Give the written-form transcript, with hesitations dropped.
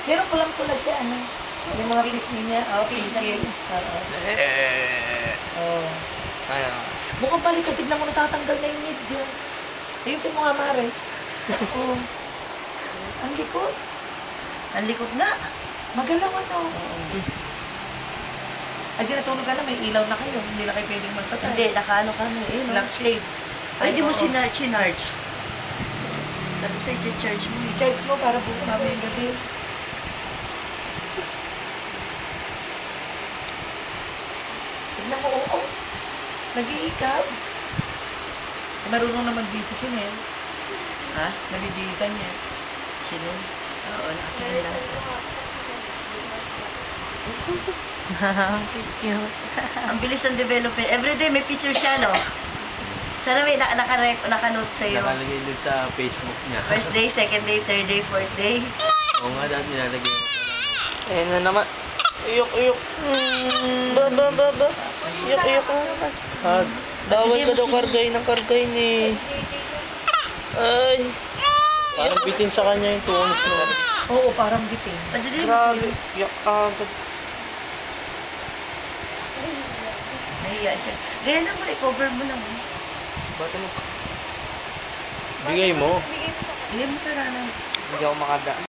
Pero pulang-pula siya, ano? Yung mga pisngi niya. Oh, pinkis. Oo. Oh. Mukhang balik ko. Tignan mo natatanggal na yung medyas. Ayusin mo nga, Mare. Oo. Ang likod. Ang likod nga. Magalaw, ano? Ay, di natulog ka na. May ilaw na kayo. Hindi na kayo pwedeng magpatay. Hindi, nakaano kami. Eh, no? Lampshade. Ay, di mo sinarge. Sabi sa'yo, charge mo eh. Charge mo para bukas mamayang gabi. Tignan mo, oo. Nag-iikab. Marunong na mag-busy siya niya. Ha? Nabibisa niya. Sino? Oo, nakatingin lang. Cute. Ang bilis ng development. Everyday may picture siya, no? Sana may naka-note sa'yo. Nakalagay din sa Facebook niya. First day, second day, third day, fourth day. Oo nga, dati nilalagay mo pala. Ayan na naman. Uyok. Ba. Uyok na naman. Bawal ka daw kargay ni. Ay. Parang bitin sa kanya yung tunos mo. Oo, parang bitin. Padali mo Grabe. sa'yo. Yak agad. Nahiya siya. Gaya na mo, i-cover mo lang. Bata mo. Bigay mo. Bigay mo sa nanay. Hindi ako makada.